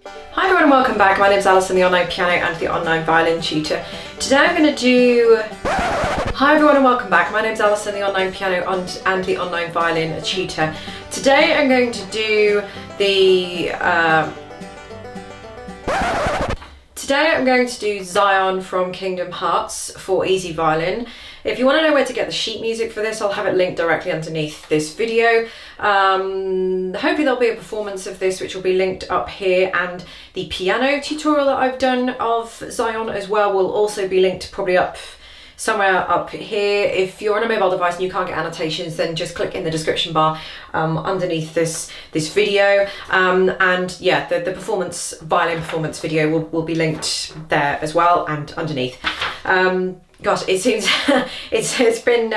Hi everyone and welcome back. My name's Alison, the online piano and the online violin tutor. Today I'm going to do... Hi everyone and welcome back. My name's Alison, the online piano and the online violin tutor. Today I'm going to do the... Today I'm going to do Xion from Kingdom Hearts for easy violin. If you want to know where to get the sheet music for this, I'll have it linked directly underneath this video. Hopefully there'll be a performance of this which will be linked up here, and the piano tutorial that I've done of Xion as well will also be linked probably up somewhere up here. If you're on a mobile device and you can't get annotations, then just click in the description bar underneath this video, and yeah, the violin performance video will be linked there as well and underneath. Gosh, it seems it's been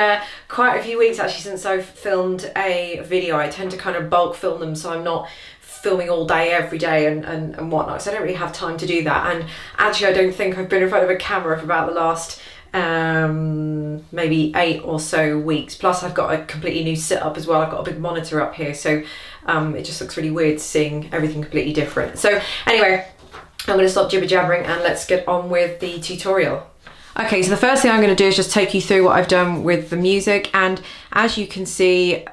quite a few weeks actually since I've filmed a video. I tend to kind of bulk film them, so I'm not filming all day every day and whatnot, so I don't really have time to do that. And actually I don't think I've been in front of a camera for about the last maybe 8 or so weeks. Plus I've got a completely new setup as well. I've got a big monitor up here, so it just looks really weird seeing everything completely different. So anyway, I'm going to stop jibber jabbering and let's get on with the tutorial. Okay, so the first thing I'm going to do is just take you through what I've done with the music, and as you can see,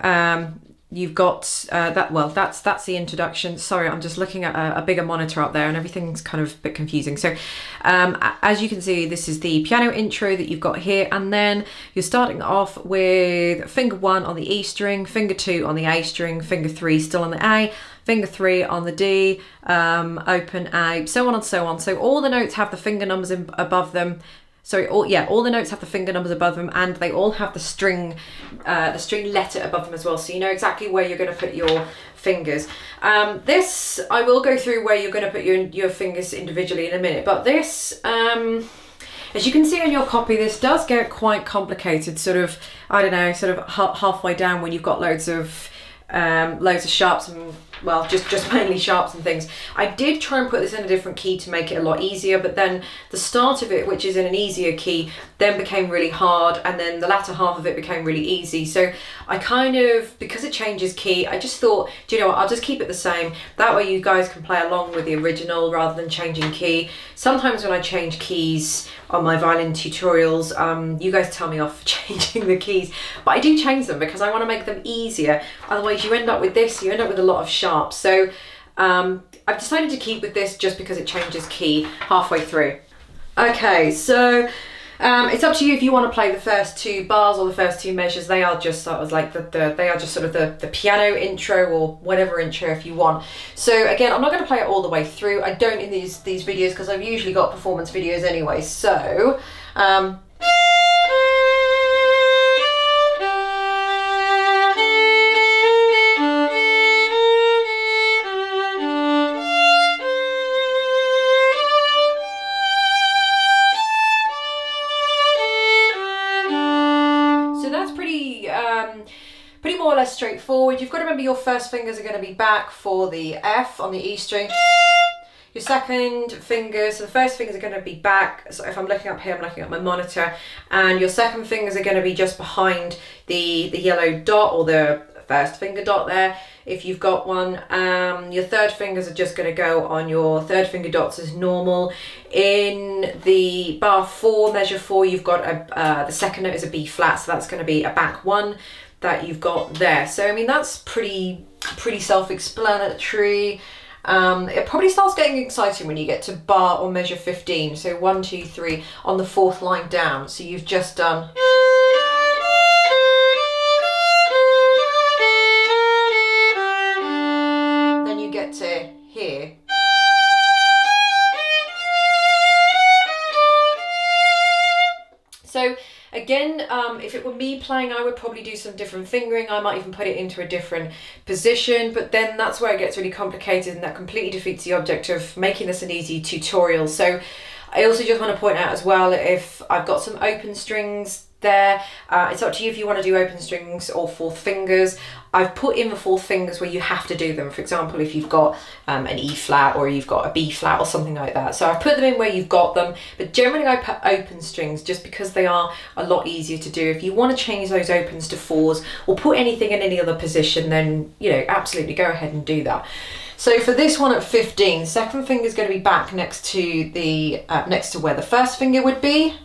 you've got that's the introduction. Sorry, I'm just looking at a bigger monitor up there and everything's kind of a bit confusing. So as you can see, this is the piano intro that you've got here, and then you're starting off with finger 1 on the E string, finger 2 on the A string, finger 3 still on the A, finger 3 on the D, open A, so on and so on. So all the notes have the finger numbers above them. Sorry, all the notes have the finger numbers above them, and they all have the string letter above them as well, so you know exactly where you're going to put your fingers. This, I will go through where you're going to put your fingers individually in a minute, but this, as you can see on your copy, this does get quite complicated, sort of, I don't know, sort of halfway down when you've got loads of sharps and, well, just mainly sharps and things. I did try and put this in a different key to make it a lot easier, but then the start of it, which is in an easier key, then became really hard, and then the latter half of it became really easy. So I kind of, because it changes key, I just thought, do you know what, I'll just keep it the same. That way you guys can play along with the original rather than changing key. Sometimes when I change keys on my violin tutorials, you guys tell me off for changing the keys, but I do change them because I want to make them easier. Otherwise you end up with this, you end up with a lot of sharps. So I've decided to keep with this just because it changes key halfway through. Okay, so it's up to you if you want to play the first 2 bars or the first 2 measures. They are just sort of like they are just sort of the piano intro or whatever intro if you want. So again, I'm not going to play it all the way through. I don't in these videos because I've usually got performance videos anyway. So pretty more or less straightforward. You've got to remember your first fingers are going to be back for the F on the E string. Your second fingers, so the first fingers are going to be back. So if I'm looking up here, I'm looking at my monitor, and your second fingers are going to be just behind the yellow dot or the first finger dot there, if you've got one. Your third fingers are just going to go on your third finger dots as normal. In the bar 4, measure 4, you've got the second note is a B flat, so that's going to be a back 1 that you've got there. So I mean that's pretty self-explanatory. It probably starts getting exciting when you get to bar or measure 15. So 1, 2, 3 on the 4th line down. So you've just done. Then you get to here. So again, if it were me playing, I would probably do some different fingering. I might even put it into a different position, but then that's where it gets really complicated, and that completely defeats the object of making this an easy tutorial. So I also just want to point out as well, if I've got some open strings there, it's up to you if you want to do open strings or 4th fingers. I've put in the 4th fingers where you have to do them. For example, if you've got an E flat or you've got a B flat or something like that. So I've put them in where you've got them, but generally I put open strings just because they are a lot easier to do. If you want to change those opens to 4s or put anything in any other position, then, you know, absolutely go ahead and do that. So for this one at 15, second finger is going to be back next to the next to where the first finger would be.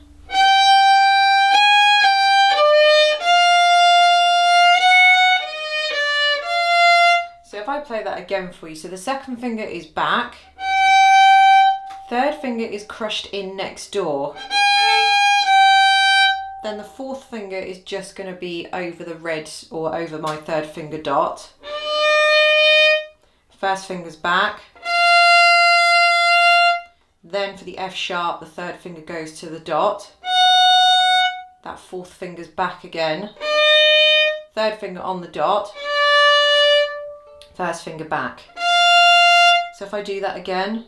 So if I play that again for you, so the second finger is back, third finger is crushed in next door. Then the fourth finger is just going to be over the red or over my third finger dot. First finger's back. Then for the F sharp, the third finger goes to the dot. That fourth finger's back again. Third finger on the dot. First finger back. So if I do that again.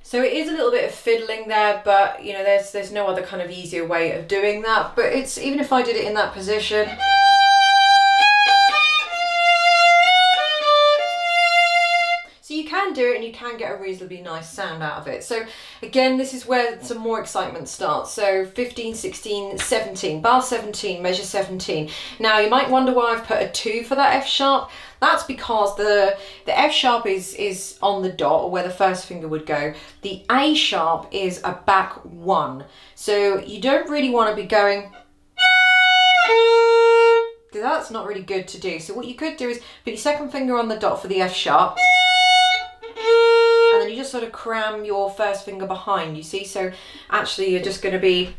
So it is a little bit of fiddling there, but you know, there's no other kind of easier way of doing that. But it's, even if I did it in that position, so you can do it and you can get a reasonably nice sound out of it. So again, this is where some more excitement starts. So 15, 16, 17, bar 17, measure 17. Now you might wonder why I've put a 2 for that F sharp. That's because the F sharp is on the dot, or where the first finger would go. The A sharp is a back 1. So you don't really want to be going, because that's not really good to do. So what you could do is put your second finger on the dot for the F sharp, and then you just sort of cram your first finger behind, you see? So actually you're just going to be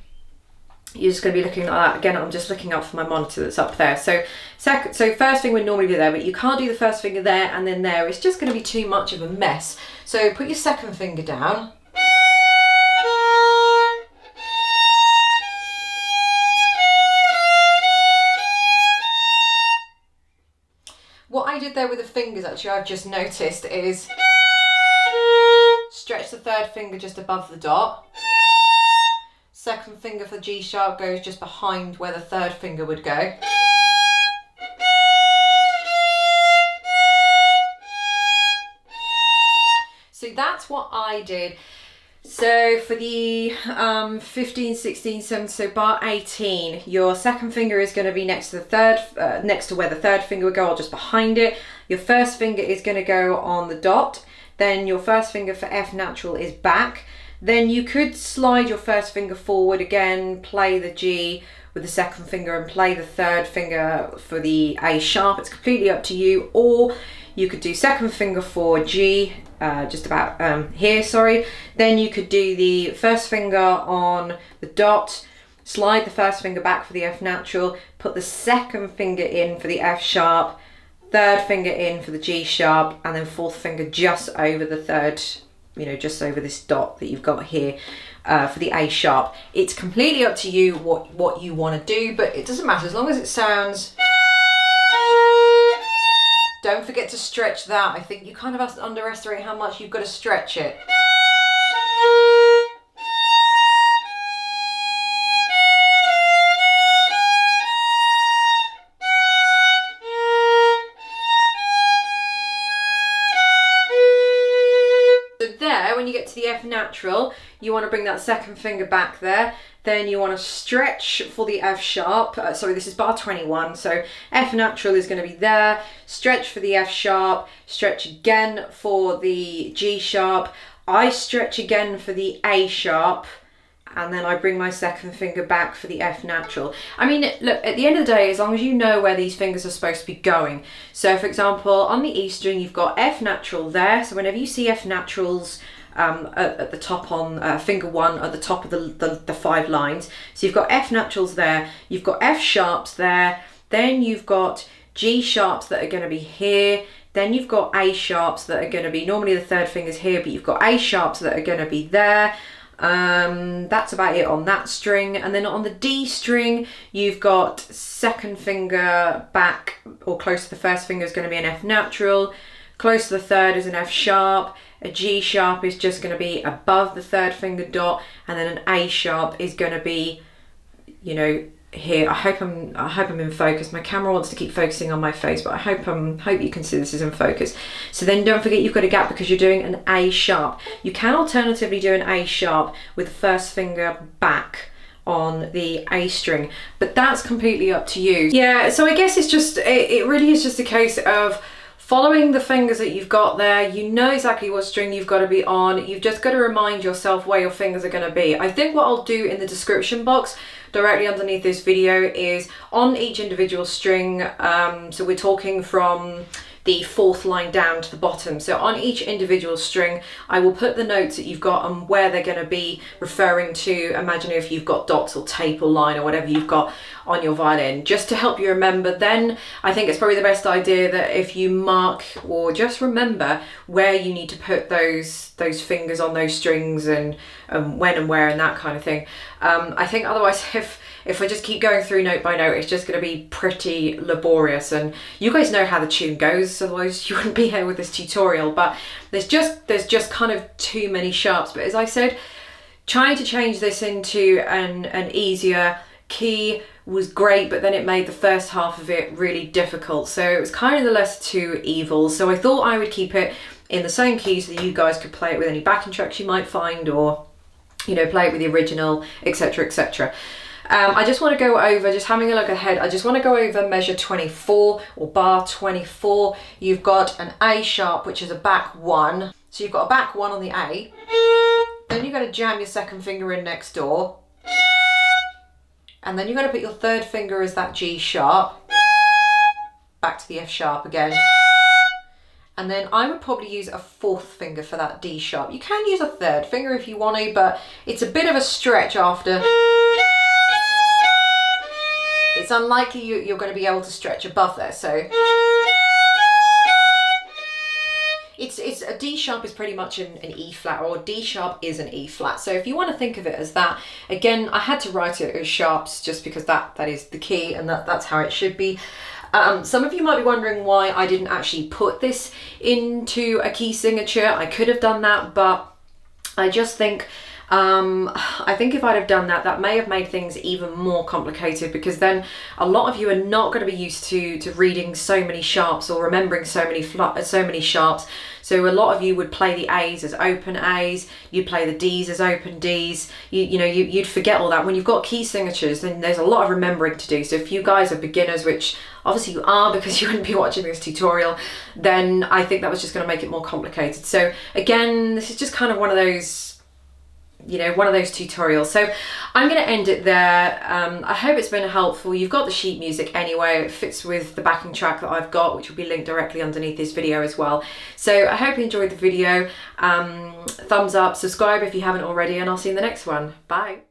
looking like that. Again, I'm just looking up for my monitor that's up there. So first finger would normally be there, but you can't do the first finger there and then there. It's just going to be too much of a mess. So put your second finger down. What I did there with the fingers, actually, I've just noticed, is stretch the third finger just above the dot. Second finger for G sharp goes just behind where the third finger would go. So that's what I did. So for the 15, 16, 17, so bar 18, your second finger is going to be next to the third, next to where the third finger would go, or just behind it. Your first finger is going to go on the dot. Then your first finger for F natural is back. Then you could slide your first finger forward again, play the G with the second finger and play the third finger for the A sharp. It's completely up to you. Or you could do second finger for G, just about here, sorry. Then you could do the first finger on the dot, slide the first finger back for the F natural, put the second finger in for the F sharp, third finger in for the G sharp, and then fourth finger just over the third, you know, just over this dot that you've got here for the A sharp. It's completely up to you what you want to do, but it doesn't matter as long as it sounds. Don't forget to stretch that. I think you kind of underestimate how much you've got to stretch it. When you get to the F natural, you want to bring that second finger back there. Then you want to stretch for the F sharp. Sorry, this is bar 21. So F natural is going to be there. Stretch for the F sharp. Stretch again for the G sharp. I stretch again for the A sharp. And then I bring my second finger back for the F natural. I mean, look, at the end of the day, as long as you know where these fingers are supposed to be going. So for example, on the E string, you've got F natural there. So whenever you see F naturals at the top on finger 1 at the top of the 5 lines, so you've got F naturals there, you've got F sharps there, then you've got G sharps that are going to be here, then you've got A sharps that are going to be, normally the third finger's here, but you've got A sharps that are going to be there. That's about it on that string. And then on the D string, you've got second finger back or close to the first finger is going to be an F natural, close to the third is an F sharp, a G sharp is just going to be above the third finger dot, and then an A sharp is going to be, you know, here. I hope I'm in focus. My camera wants to keep focusing on my face, but I hope you can see this is in focus. So then don't forget you've got a gap because you're doing an A sharp. You can alternatively do an A sharp with the first finger back on the A string, but that's completely up to you. Yeah, so I guess it's just, it really is just a case of following the fingers that you've got there. You know exactly what string you've got to be on. You've just got to remind yourself where your fingers are going to be. I think what I'll do in the description box directly underneath this video is on each individual string, so we're talking from the 4th line down to the bottom. So on each individual string, I will put the notes that you've got and where they're going to be referring to. Imagine if you've got dots or tape or line or whatever you've got on your violin, just to help you remember. Then I think it's probably the best idea that if you mark or just remember where you need to put those fingers on those strings and when and where and that kind of thing. I think otherwise if I just keep going through note by note, it's just going to be pretty laborious, and you guys know how the tune goes, otherwise you wouldn't be here with this tutorial. But there's just kind of too many sharps. But as I said, trying to change this into an easier key was great, but then it made the first half of it really difficult. So it was kind of the lesser two evils. So I thought I would keep it in the same key so that you guys could play it with any backing tracks you might find, or you know, play it with the original, etc, etc. I just want to go over, just having a look ahead, I just want to go over measure 24 or bar 24. You've got an A sharp, which is a back 1. So you've got a back 1 on the A. Then you've got to jam your second finger in next door. And then you're going to put your third finger as that G sharp. Back to the F sharp again. And then I would probably use a 4th finger for that D sharp. You can use a 3rd finger if you want to, but it's a bit of a stretch after. It's unlikely you're going to be able to stretch above there, so it's a D sharp is pretty much an E flat, or D sharp is an E flat. So if you want to think of it as that, again, I had to write it as sharps just because that is the key, and that's how it should be. Some of you might be wondering why I didn't actually put this into a key signature. I could have done that, but I just think I think if I'd have done that, that may have made things even more complicated, because then a lot of you are not going to be used to reading so many sharps or remembering so many sharps. So a lot of you would play the A's as open A's, you'd play the D's as open D's, you'd forget all that. When you've got key signatures, then there's a lot of remembering to do. So if you guys are beginners, which obviously you are because you wouldn't be watching this tutorial, then I think that was just going to make it more complicated. So again, this is just kind of one of those tutorials. So I'm going to end it there. I hope it's been helpful. You've got the sheet music anyway. It fits with the backing track that I've got, which will be linked directly underneath this video as well. So I hope you enjoyed the video. Thumbs up, subscribe if you haven't already, and I'll see you in the next one. Bye.